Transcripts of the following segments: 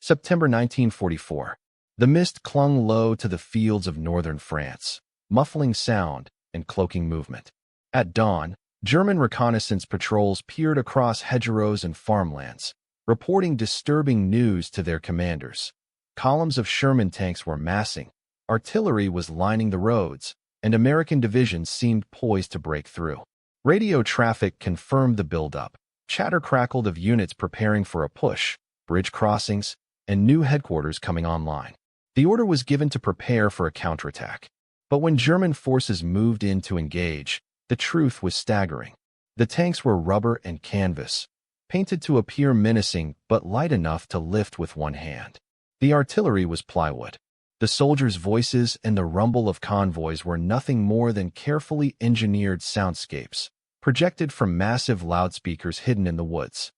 September 1944. The mist clung low to the fields of northern France, muffling sound and cloaking movement. At dawn, German reconnaissance patrols peered across hedgerows and farmlands, reporting disturbing news to their commanders. Columns of Sherman tanks were massing, artillery was lining the roads, and American divisions seemed poised to break through. Radio traffic confirmed the buildup. Chatter crackled of units preparing for a push, bridge crossings, and new headquarters coming online. The order was given to prepare for a counterattack. But when German forces moved in to engage, the truth was staggering. The tanks were rubber and canvas, painted to appear menacing but light enough to lift with one hand. The artillery was plywood. The soldiers' voices and the rumble of convoys were nothing more than carefully engineered soundscapes, projected from massive loudspeakers hidden in the woods.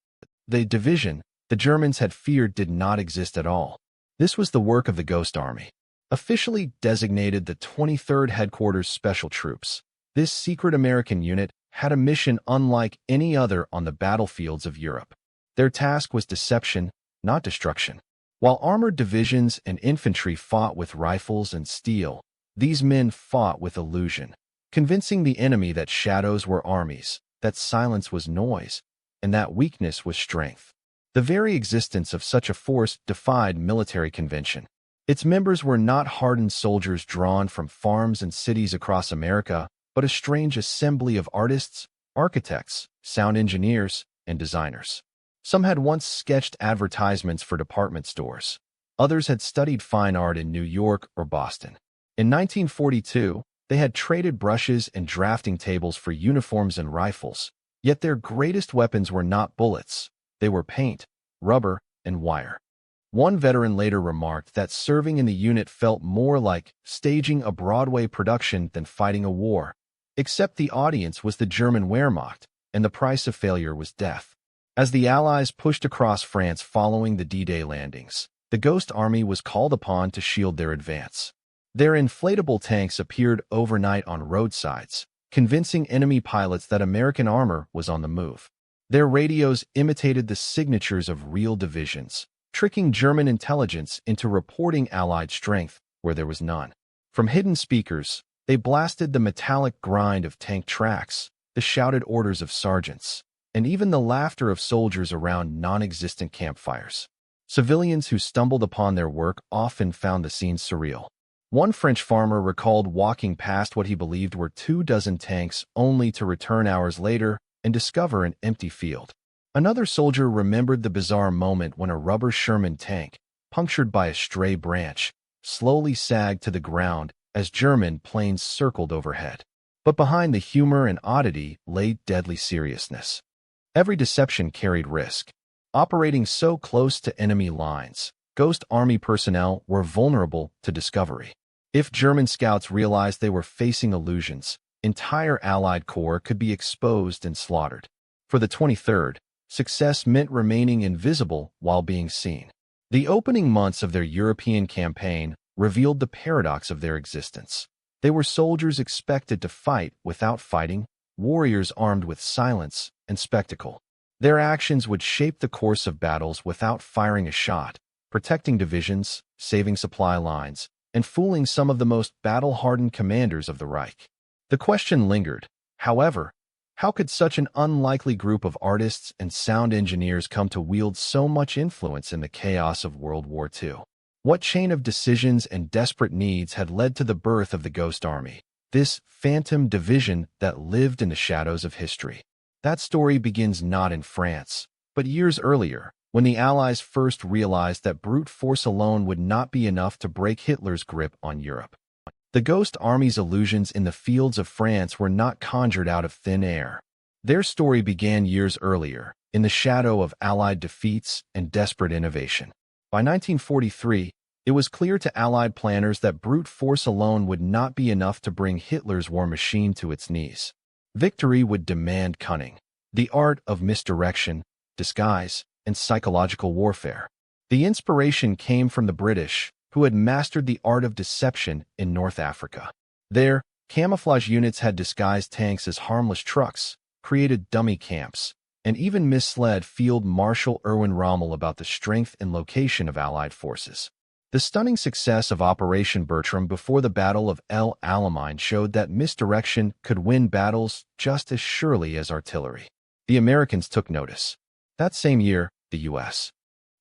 The division the Germans had feared did not exist at all. This was the work of the Ghost Army, officially designated the 23rd Headquarters Special Troops. This secret American unit had a mission unlike any other on the battlefields of Europe. Their task was deception, not destruction. While armored divisions and infantry fought with rifles and steel, these men fought with illusion, convincing the enemy that shadows were armies, that silence was noise, and that weakness was strength. The very existence of such a force defied military convention. Its members were not hardened soldiers drawn from farms and cities across America, but a strange assembly of artists, architects, sound engineers, and designers. Some had once sketched advertisements for department stores. Others had studied fine art in New York or Boston. In 1942, they had traded brushes and drafting tables for uniforms and rifles, yet their greatest weapons were not bullets. They were paint, rubber, and wire. One veteran later remarked that serving in the unit felt more like staging a Broadway production than fighting a war, except the audience was the German Wehrmacht, and the price of failure was death. As the Allies pushed across France following the D-Day landings, the Ghost Army was called upon to shield their advance. Their inflatable tanks appeared overnight on roadsides, convincing enemy pilots that American armor was on the move. Their radios imitated the signatures of real divisions, tricking German intelligence into reporting Allied strength where there was none. From hidden speakers, they blasted the metallic grind of tank tracks, the shouted orders of sergeants, and even the laughter of soldiers around non-existent campfires. Civilians who stumbled upon their work often found the scene surreal. One French farmer recalled walking past what he believed were 24 tanks only to return hours later and discover an empty field. Another soldier remembered the bizarre moment when a rubber Sherman tank, punctured by a stray branch, slowly sagged to the ground as German planes circled overhead. But behind the humor and oddity lay deadly seriousness. Every deception carried risk. Operating so close to enemy lines, Ghost Army personnel were vulnerable to discovery. If German scouts realized they were facing illusions, entire Allied corps could be exposed and slaughtered. For the 23rd, success meant remaining invisible while being seen. The opening months of their European campaign revealed the paradox of their existence. They were soldiers expected to fight without fighting, warriors armed with silence and spectacle. Their actions would shape the course of battles without firing a shot, protecting divisions, saving supply lines, and fooling some of the most battle-hardened commanders of the Reich. The question lingered, however, how could such an unlikely group of artists and sound engineers come to wield so much influence in the chaos of World War II? What chain of decisions and desperate needs had led to the birth of the Ghost Army, this phantom division that lived in the shadows of history? That story begins not in France, but years earlier, when the Allies first realized that brute force alone would not be enough to break Hitler's grip on Europe. The Ghost Army's illusions in the fields of France were not conjured out of thin air. Their story began years earlier, in the shadow of Allied defeats and desperate innovation. By 1943, it was clear to Allied planners that brute force alone would not be enough to bring Hitler's war machine to its knees. Victory would demand cunning, the art of misdirection, disguise, and psychological warfare. The inspiration came from the British, who had mastered the art of deception in North Africa. There, camouflage units had disguised tanks as harmless trucks, created dummy camps, and even misled Field Marshal Erwin Rommel about the strength and location of Allied forces. The stunning success of Operation Bertram before the Battle of El Alamein showed that misdirection could win battles just as surely as artillery. The Americans took notice. That same year, the U.S.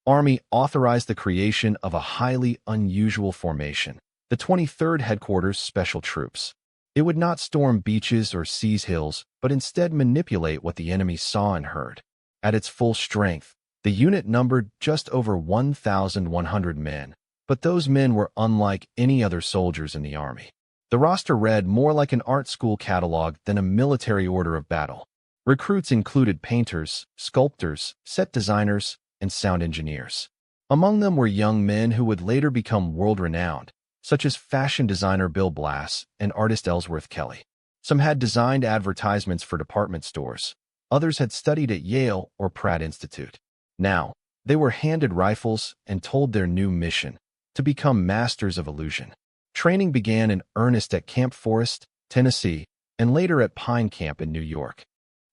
Army authorized the creation of a highly unusual formation, the 23rd Headquarters Special Troops. It would not storm beaches or seize hills, but instead manipulate what the enemy saw and heard. At its full strength, the unit numbered just over 1,100 men, but those men were unlike any other soldiers in the Army. The roster read more like an art school catalog than a military order of battle. Recruits included painters, sculptors, set designers, and sound engineers. Among them were young men who would later become world-renowned, such as fashion designer Bill Blass and artist Ellsworth Kelly. Some had designed advertisements for department stores. Others had studied at Yale or Pratt Institute. Now, they were handed rifles and told their new mission, to become masters of illusion. Training began in earnest at Camp Forest, Tennessee, and later at Pine Camp in New York.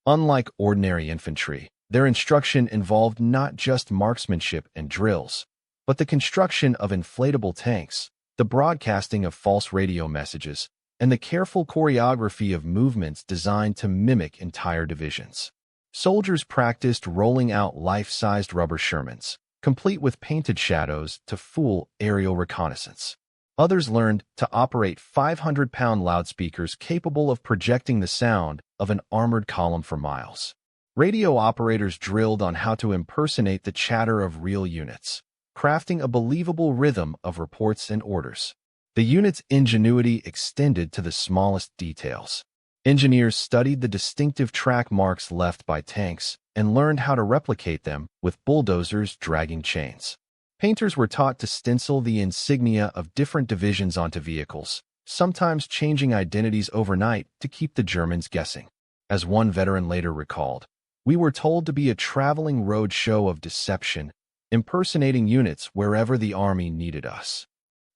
Unlike ordinary infantry, their instruction involved not just marksmanship and drills, but the construction of inflatable tanks, the broadcasting of false radio messages, and the careful choreography of movements designed to mimic entire divisions. Soldiers practiced rolling out life-sized rubber Shermans, complete with painted shadows to fool aerial reconnaissance. Others learned to operate 500-pound loudspeakers capable of projecting the sound of an armored column for miles. Radio operators drilled on how to impersonate the chatter of real units, crafting a believable rhythm of reports and orders. The unit's ingenuity extended to the smallest details. Engineers studied the distinctive track marks left by tanks and learned how to replicate them with bulldozers dragging chains. Painters were taught to stencil the insignia of different divisions onto vehicles, sometimes changing identities overnight to keep the Germans guessing. As one veteran later recalled, "We were told to be a traveling road show of deception, impersonating units wherever the Army needed us."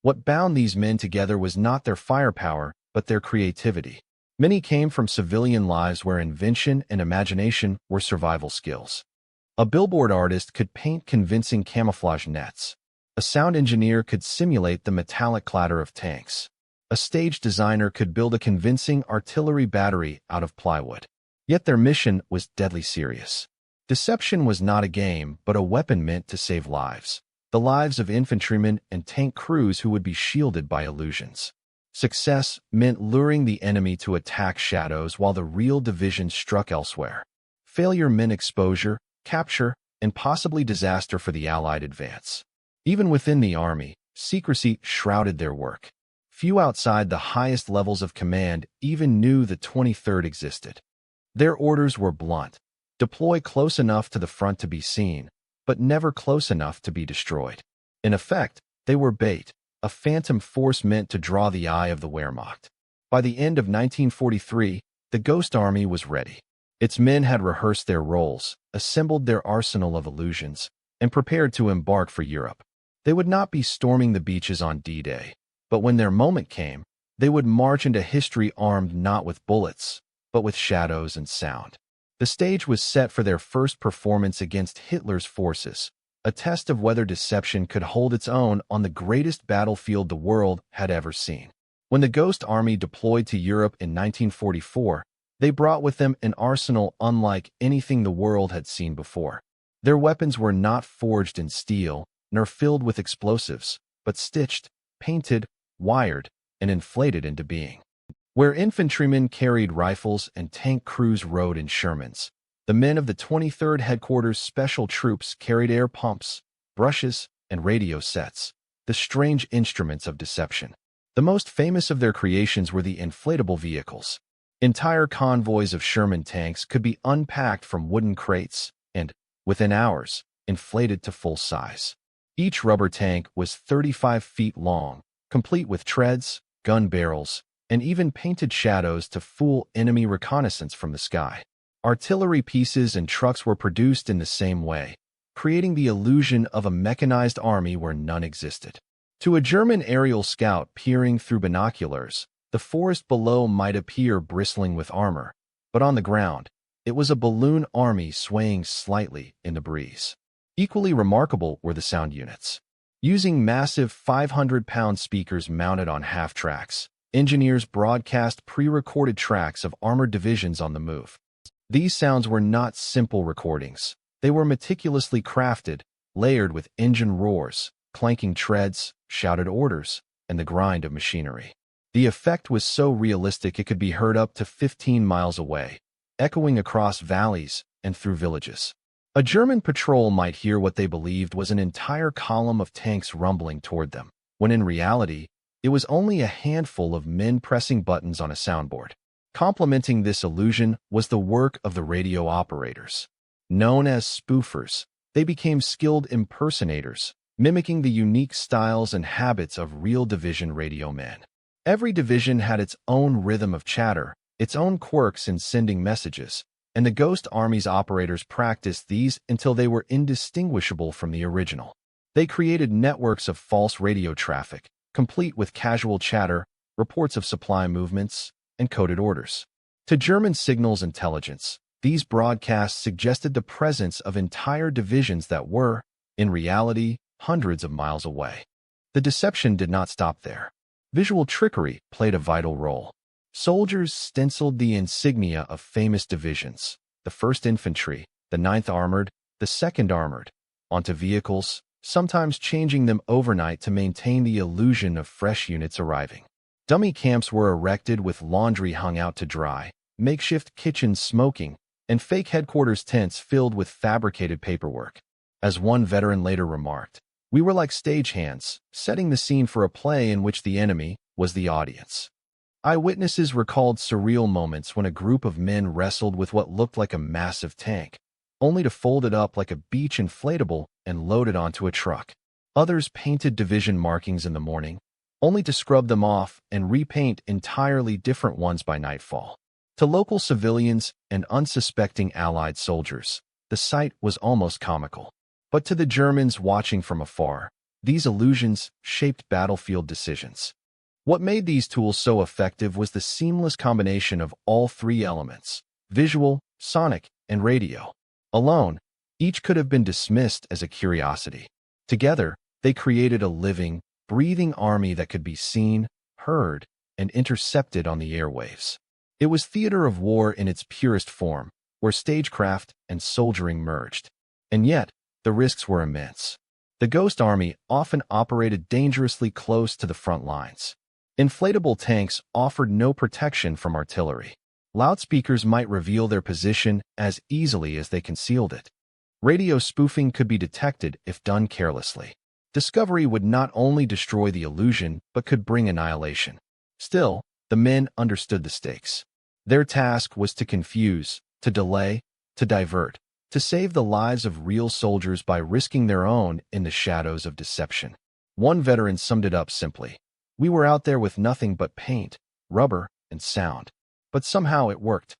What bound these men together was not their firepower, but their creativity. Many came from civilian lives where invention and imagination were survival skills. A billboard artist could paint convincing camouflage nets. A sound engineer could simulate the metallic clatter of tanks. A stage designer could build a convincing artillery battery out of plywood. Yet their mission was deadly serious. Deception was not a game, but a weapon meant to save lives. The lives of infantrymen and tank crews who would be shielded by illusions. Success meant luring the enemy to attack shadows while the real division struck elsewhere. Failure meant exposure, capture, and possibly disaster for the Allied advance. Even within the Army, secrecy shrouded their work. Few outside the highest levels of command even knew the 23rd existed. Their orders were blunt: deploy close enough to the front to be seen, but never close enough to be destroyed. In effect, they were bait, a phantom force meant to draw the eye of the Wehrmacht. By the end of 1943, the Ghost Army was ready. Its men had rehearsed their roles, assembled their arsenal of illusions, and prepared to embark for Europe. They would not be storming the beaches on D-Day, but when their moment came, they would march into history armed not with bullets, but with shadows and sound. The stage was set for their first performance against Hitler's forces, a test of whether deception could hold its own on the greatest battlefield the world had ever seen. When the Ghost Army deployed to Europe in 1944, they brought with them an arsenal unlike anything the world had seen before. Their weapons were not forged in steel, nor filled with explosives, but stitched, painted, wired, and inflated into being. Where infantrymen carried rifles and tank crews rode in Shermans, the men of the 23rd Headquarters Special Troops carried air pumps, brushes, and radio sets, the strange instruments of deception. The most famous of their creations were the inflatable vehicles. Entire convoys of Sherman tanks could be unpacked from wooden crates and, within hours, inflated to full size. Each rubber tank was 35 feet long, complete with treads, gun barrels, and even painted shadows to fool enemy reconnaissance from the sky. Artillery pieces and trucks were produced in the same way, creating the illusion of a mechanized army where none existed. To a German aerial scout peering through binoculars, the forest below might appear bristling with armor, but on the ground, It was a balloon army swaying slightly in the breeze. Equally remarkable were the sound units. Using massive 500-pound speakers mounted on half-tracks, engineers broadcast pre-recorded tracks of armored divisions on the move. These sounds were not simple recordings. They were meticulously crafted, layered with engine roars, clanking treads, shouted orders, and the grind of machinery. The effect was so realistic it could be heard up to 15 miles away, echoing across valleys and through villages. A German patrol might hear what they believed was an entire column of tanks rumbling toward them, when in reality, it was only a handful of men pressing buttons on a soundboard. Complementing this illusion was the work of the radio operators. Known as spoofers, they became skilled impersonators, mimicking the unique styles and habits of real division radio men. Every division had its own rhythm of chatter, its own quirks in sending messages, and the Ghost Army's operators practiced these until they were indistinguishable from the original. They created networks of false radio traffic, complete with casual chatter, reports of supply movements, and coded orders. To German signals intelligence, these broadcasts suggested the presence of entire divisions that were, in reality, hundreds of miles away. The deception did not stop there. Visual trickery played a vital role. Soldiers stenciled the insignia of famous divisions, the 1st Infantry, the 9th Armored, the 2nd Armored, onto vehicles, sometimes changing them overnight to maintain the illusion of fresh units arriving. Dummy camps were erected with laundry hung out to dry, makeshift kitchens smoking, and fake headquarters tents filled with fabricated paperwork. As one veteran later remarked, "We were like stagehands, setting the scene for a play in which the enemy was the audience." Eyewitnesses recalled surreal moments when a group of men wrestled with what looked like a massive tank, only to fold it up like a beach inflatable and load it onto a truck. Others painted division markings in the morning, only to scrub them off and repaint entirely different ones by nightfall. To local civilians and unsuspecting Allied soldiers, the sight was almost comical. But to the Germans watching from afar, these illusions shaped battlefield decisions. What made these tools so effective was the seamless combination of all three elements: visual, sonic, and radio. Alone, each could have been dismissed as a curiosity. Together, they created a living, breathing army that could be seen, heard, and intercepted on the airwaves. It was theater of war in its purest form, where stagecraft and soldiering merged. And yet, the risks were immense. The Ghost Army often operated dangerously close to the front lines. Inflatable tanks offered no protection from artillery. Loudspeakers might reveal their position as easily as they concealed it. Radio spoofing could be detected if done carelessly. Discovery would not only destroy the illusion, but could bring annihilation. Still, the men understood the stakes. Their task was to confuse, to delay, to divert, to save the lives of real soldiers by risking their own in the shadows of deception. One veteran summed it up simply: "We were out there with nothing but paint, rubber, and sound. But somehow it worked."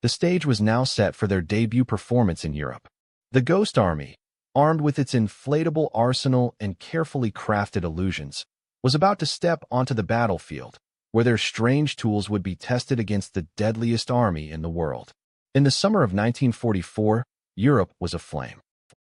The stage was now set for their debut performance in Europe. The Ghost Army, armed with its inflatable arsenal and carefully crafted illusions, was about to step onto the battlefield, where their strange tools would be tested against the deadliest army in the world. In the summer of 1944, Europe was aflame.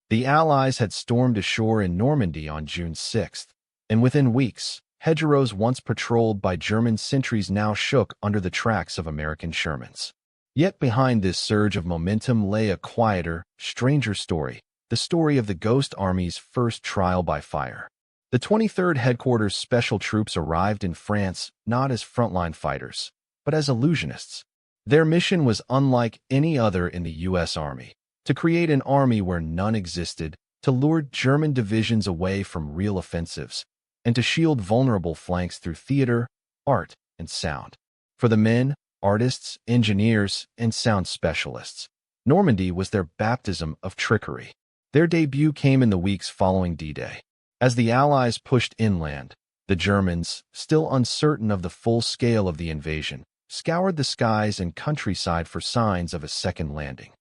The Allies had stormed ashore in Normandy on June 6th, and within weeks, hedgerows once patrolled by German sentries now shook under the tracks of American Shermans. Yet behind this surge of momentum lay a quieter, stranger story, the story of the Ghost Army's first trial by fire. The 23rd Headquarters Special Troops arrived in France not as frontline fighters, but as illusionists. Their mission was unlike any other in the U.S. Army: to create an army where none existed, to lure German divisions away from real offensives, and to shield vulnerable flanks through theater, art, and sound. For the men, artists, engineers, and sound specialists, Normandy was their baptism of trickery. Their debut came in the weeks following D-Day. As the Allies pushed inland, the Germans, still uncertain of the full scale of the invasion, scoured the skies and countryside for signs of a second landing.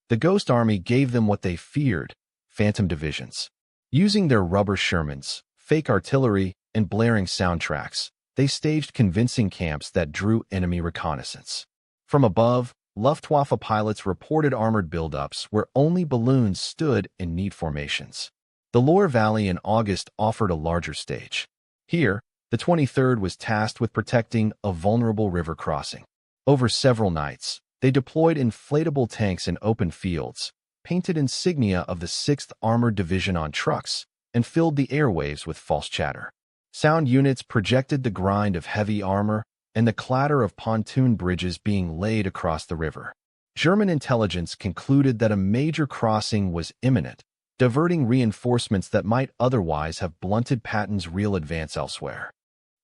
The Ghost Army gave them what they feared: phantom divisions. Using their rubber Shermans, fake artillery, and blaring soundtracks, they staged convincing camps that drew enemy reconnaissance. From above, Luftwaffe pilots reported armored buildups where only balloons stood in neat formations. The Loire Valley in August offered a larger stage. Here, the 23rd was tasked with protecting a vulnerable river crossing. Over several nights, they deployed inflatable tanks in open fields, painted insignia of the 6th Armored Division on trucks, and filled the airwaves with false chatter. Sound units projected the grind of heavy armor and the clatter of pontoon bridges being laid across the river. German intelligence concluded that a major crossing was imminent, diverting reinforcements that might otherwise have blunted Patton's real advance elsewhere.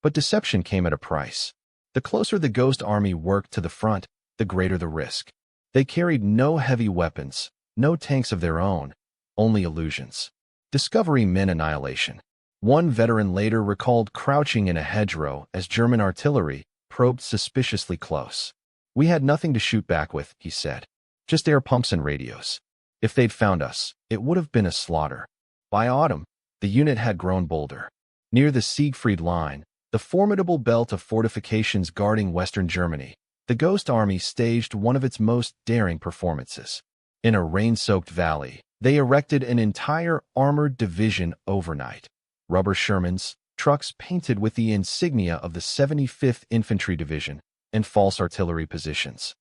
But deception came at a price. The closer the Ghost Army worked to the front, the greater the risk. They carried no heavy weapons, no tanks of their own, only illusions. Discovery meant annihilation. One veteran later recalled crouching in a hedgerow as German artillery probed suspiciously close. "We had nothing to shoot back with," he said. "Just air pumps and radios. If they'd found us, it would have been a slaughter." By autumn, the unit had grown bolder. Near the Siegfried Line, the formidable belt of fortifications guarding western Germany, the Ghost Army staged one of its most daring performances. In a rain-soaked valley, they erected an entire armored division overnight. Rubber Shermans, trucks painted with the insignia of the 75th Infantry Division, and false artillery positions.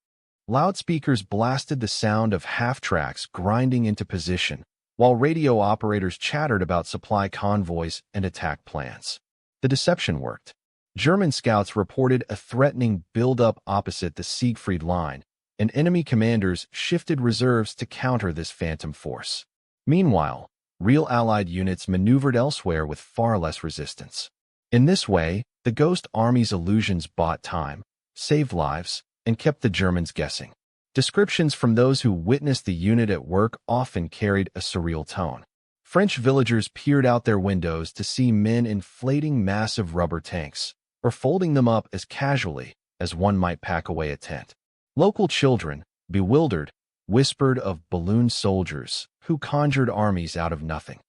Loudspeakers blasted the sound of half-tracks grinding into position, while radio operators chattered about supply convoys and attack plans. The deception worked. German scouts reported a threatening buildup opposite the Siegfried Line, and enemy commanders shifted reserves to counter this phantom force. Meanwhile, real Allied units maneuvered elsewhere with far less resistance. In this way, the Ghost Army's illusions bought time, saved lives, and kept the Germans guessing. Descriptions from those who witnessed the unit at work often carried a surreal tone. French villagers peered out their windows to see men inflating massive rubber tanks, or folding them up as casually as one might pack away a tent. Local children, bewildered, whispered of balloon soldiers who conjured armies out of nothing.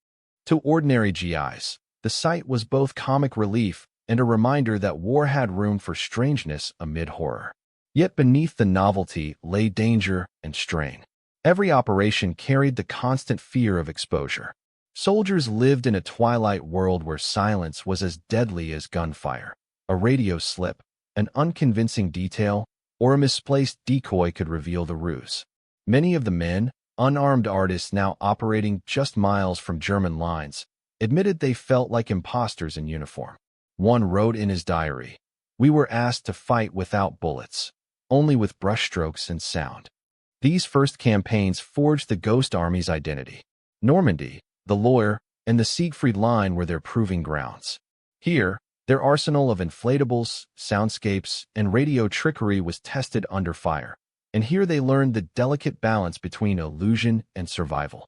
To ordinary GIs, the sight was both comic relief and a reminder that war had room for strangeness amid horror. Yet beneath the novelty lay danger and strain. Every operation carried the constant fear of exposure. Soldiers lived in a twilight world where silence was as deadly as gunfire. A radio slip, an unconvincing detail, or a misplaced decoy could reveal the ruse. Many of the men, unarmed artists now operating just miles from German lines, admitted they felt like imposters in uniform. One wrote in his diary, "We were asked to fight without bullets, only with brushstrokes and sound." These first campaigns forged the Ghost Army's identity. Normandy, the Loire, and the Siegfried Line were their proving grounds. Here, their arsenal of inflatables, soundscapes, and radio trickery was tested under fire, and here they learned the delicate balance between illusion and survival.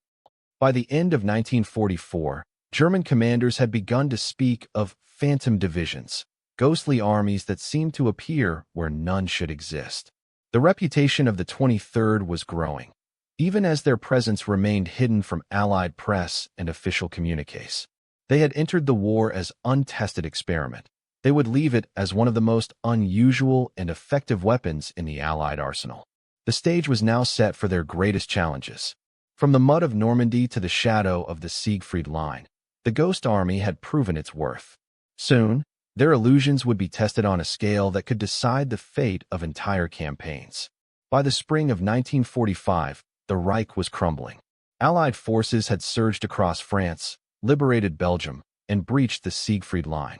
By the end of 1944, German commanders had begun to speak of phantom divisions, ghostly armies that seemed to appear where none should exist. The reputation of the 23rd was growing, even as their presence remained hidden from Allied press and official communiques. They had entered the war as untested experiment. They would leave it as one of the most unusual and effective weapons in the Allied arsenal. The stage was now set for their greatest challenges. From the mud of Normandy to the shadow of the Siegfried Line, the Ghost Army had proven its worth. Soon, their illusions would be tested on a scale that could decide the fate of entire campaigns. By the spring of 1945, the Reich was crumbling. Allied forces had surged across France, liberated Belgium, and breached the Siegfried Line.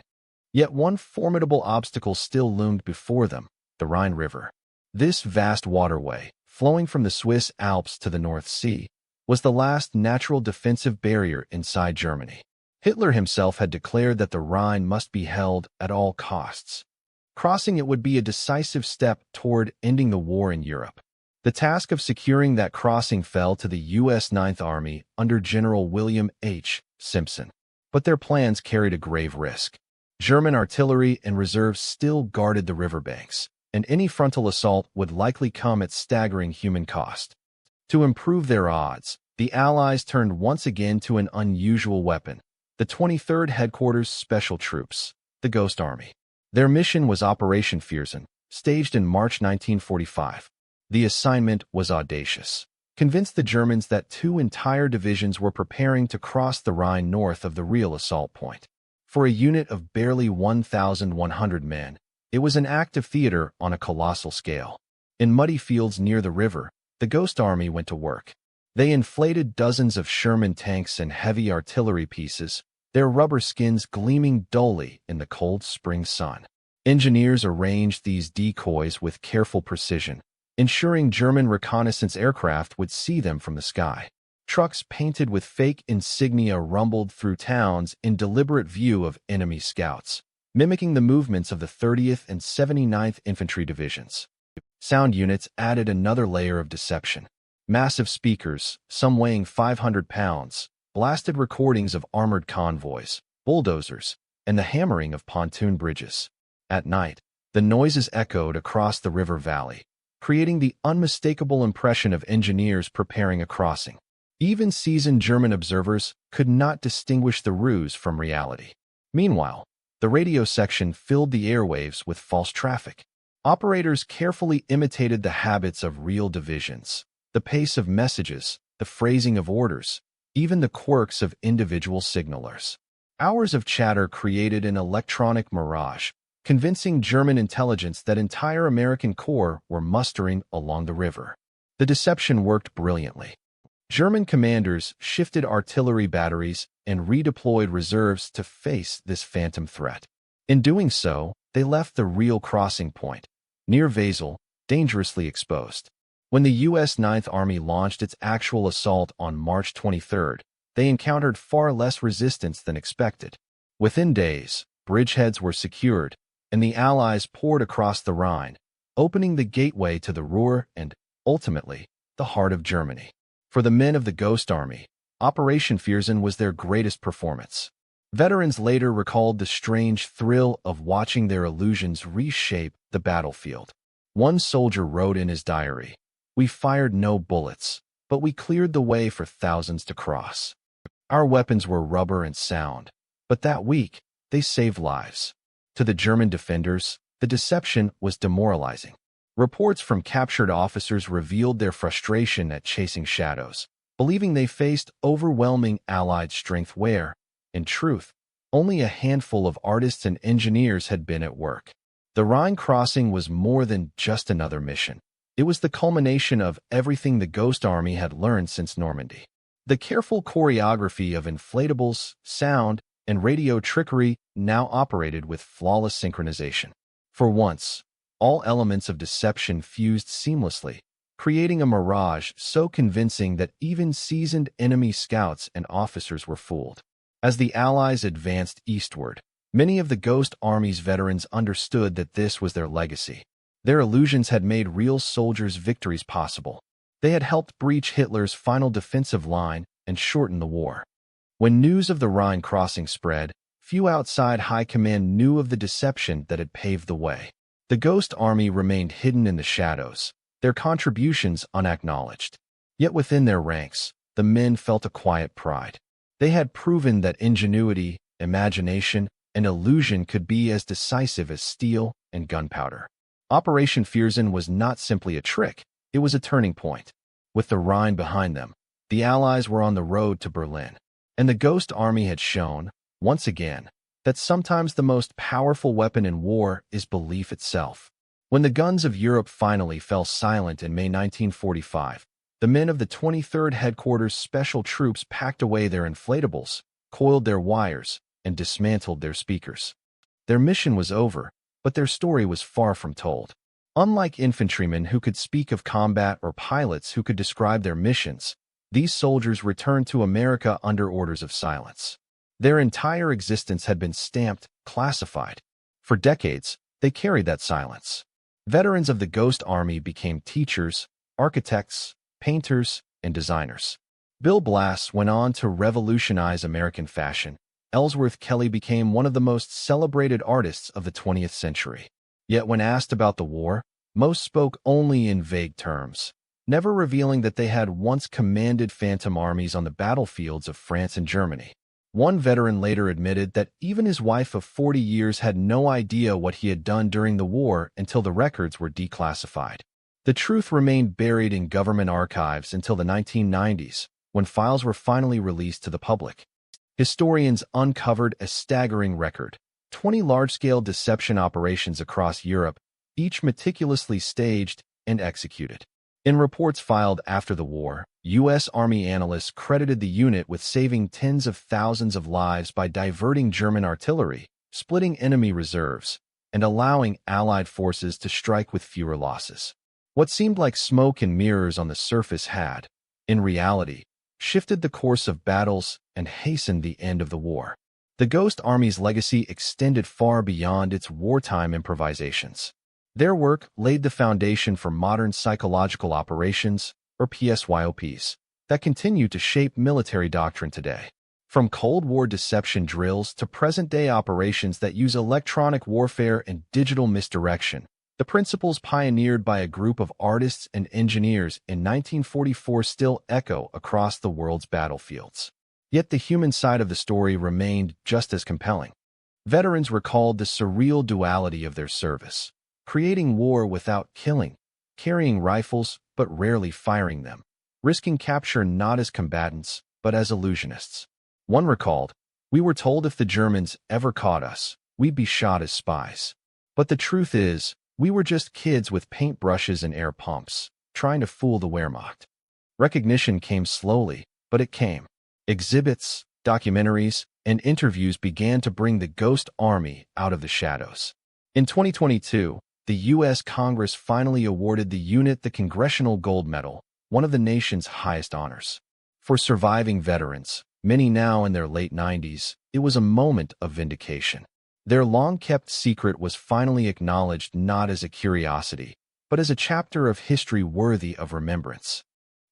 Yet one formidable obstacle still loomed before them, the Rhine River. This vast waterway, flowing from the Swiss Alps to the North Sea, was the last natural defensive barrier inside Germany. Hitler himself had declared that the Rhine must be held at all costs. Crossing it would be a decisive step toward ending the war in Europe. The task of securing that crossing fell to the U.S. Ninth Army under General William H. Simpson. But their plans carried a grave risk. German artillery and reserves still guarded the riverbanks, and any frontal assault would likely come at staggering human cost. To improve their odds, the Allies turned once again to an unusual weapon, the 23rd Headquarters Special Troops, the Ghost Army. Their mission was Operation Fearsome, staged in March 1945. The assignment was audacious. Convince the Germans that two entire divisions were preparing to cross the Rhine north of the real assault point. For a unit of barely 1,100 men, it was an act of theater on a colossal scale. In muddy fields near the river, the Ghost Army went to work. They inflated dozens of Sherman tanks and heavy artillery pieces, their rubber skins gleaming dully in the cold spring sun. Engineers arranged these decoys with careful precision, ensuring German reconnaissance aircraft would see them from the sky. Trucks painted with fake insignia rumbled through towns in deliberate view of enemy scouts, mimicking the movements of the 30th and 79th Infantry Divisions. Sound units added another layer of deception. Massive speakers, some weighing 500 pounds, blasted recordings of armored convoys, bulldozers, and the hammering of pontoon bridges. At night, the noises echoed across the river valley, creating the unmistakable impression of engineers preparing a crossing. Even seasoned German observers could not distinguish the ruse from reality. Meanwhile, the radio section filled the airwaves with false traffic. Operators carefully imitated the habits of real divisions, the pace of messages, the phrasing of orders, even the quirks of individual signalers. Hours of chatter created an electronic mirage, convincing German intelligence that entire American corps were mustering along the river. The deception worked brilliantly. German commanders shifted artillery batteries and redeployed reserves to face this phantom threat. In doing so, they left the real crossing point, near Wesel, dangerously exposed. When the U.S. Ninth Army launched its actual assault on March 23, they encountered far less resistance than expected. Within days, bridgeheads were secured, and the Allies poured across the Rhine, opening the gateway to the Ruhr and, ultimately, the heart of Germany. For the men of the Ghost Army, Operation Fearsinn was their greatest performance. Veterans later recalled the strange thrill of watching their illusions reshape the battlefield. One soldier wrote in his diary, "We fired no bullets, but we cleared the way for thousands to cross. Our weapons were rubber and sound, but that week, they saved lives." To the German defenders, the deception was demoralizing. Reports from captured officers revealed their frustration at chasing shadows, believing they faced overwhelming Allied strength where, in truth, only a handful of artists and engineers had been at work. The Rhine crossing was more than just another mission. It was the culmination of everything the Ghost Army had learned since Normandy. The careful choreography of inflatables, sound, and radio trickery now operated with flawless synchronization. For once, all elements of deception fused seamlessly, creating a mirage so convincing that even seasoned enemy scouts and officers were fooled. As the Allies advanced eastward, many of the Ghost Army's veterans understood that this was their legacy. Their illusions had made real soldiers' victories possible. They had helped breach Hitler's final defensive line and shorten the war. When news of the Rhine crossing spread, few outside high command knew of the deception that had paved the way. The Ghost Army remained hidden in the shadows, their contributions unacknowledged. Yet within their ranks, the men felt a quiet pride. They had proven that ingenuity, imagination, and illusion could be as decisive as steel and gunpowder. Operation Fearsinn was not simply a trick, it was a turning point. With the Rhine behind them, the Allies were on the road to Berlin, and the Ghost Army had shown, once again, that sometimes the most powerful weapon in war is belief itself. When the guns of Europe finally fell silent in May 1945, the men of the 23rd Headquarters Special Troops packed away their inflatables, coiled their wires, and dismantled their speakers. Their mission was over, but their story was far from told. Unlike infantrymen who could speak of combat or pilots who could describe their missions, these soldiers returned to America under orders of silence. Their entire existence had been stamped, classified. For decades, they carried that silence. Veterans of the Ghost Army became teachers, architects, painters, and designers. Bill Blass went on to revolutionize American fashion. Ellsworth Kelly became one of the most celebrated artists of the 20th century. Yet when asked about the war, most spoke only in vague terms, never revealing that they had once commanded phantom armies on the battlefields of France and Germany. One veteran later admitted that even his wife of 40 years had no idea what he had done during the war until the records were declassified. The truth remained buried in government archives until the 1990s, when files were finally released to the public. Historians uncovered a staggering record: 20 large-scale deception operations across Europe, each meticulously staged and executed. In reports filed after the war, U.S. Army analysts credited the unit with saving tens of thousands of lives by diverting German artillery, splitting enemy reserves, and allowing Allied forces to strike with fewer losses. What seemed like smoke and mirrors on the surface had, in reality, shifted the course of battles and hastened the end of the war. The Ghost Army's legacy extended far beyond its wartime improvisations. Their work laid the foundation for modern psychological operations, or PSYOPs, that continue to shape military doctrine today. From Cold War deception drills to present-day operations that use electronic warfare and digital misdirection, the principles pioneered by a group of artists and engineers in 1944 still echo across the world's battlefields. Yet the human side of the story remained just as compelling. Veterans recalled the surreal duality of their service: creating war without killing, carrying rifles but rarely firing them, risking capture not as combatants but as illusionists. One recalled, "We were told if the Germans ever caught us, we'd be shot as spies. But the truth is, we were just kids with paintbrushes and air pumps, trying to fool the Wehrmacht." Recognition came slowly, but it came. Exhibits, documentaries, and interviews began to bring the Ghost Army out of the shadows. In 2022, the U.S. Congress finally awarded the unit the Congressional Gold Medal, one of the nation's highest honors. For surviving veterans, many now in their late 90s, it was a moment of vindication. Their long-kept secret was finally acknowledged not as a curiosity, but as a chapter of history worthy of remembrance.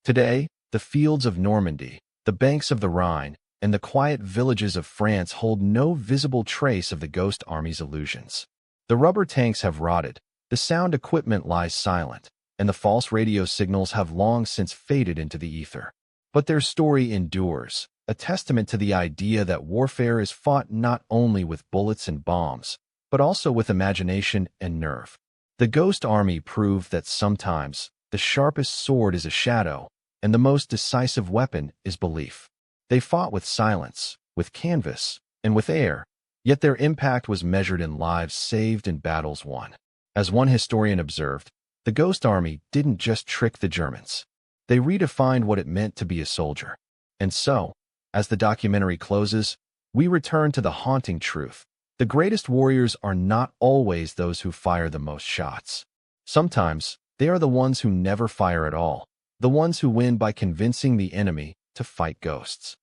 Today, the fields of Normandy, the banks of the Rhine, and the quiet villages of France hold no visible trace of the Ghost Army's illusions. The rubber tanks have rotted, the sound equipment lies silent, and the false radio signals have long since faded into the ether. But their story endures, a testament to the idea that warfare is fought not only with bullets and bombs, but also with imagination and nerve. The Ghost Army proved that sometimes the sharpest sword is a shadow, and the most decisive weapon is belief. They fought with silence, with canvas, and with air, yet their impact was measured in lives saved and battles won. As one historian observed, the Ghost Army didn't just trick the Germans. They redefined what it meant to be a soldier. And so, as the documentary closes, we return to the haunting truth: the greatest warriors are not always those who fire the most shots. Sometimes, they are the ones who never fire at all, the ones who win by convincing the enemy to fight ghosts.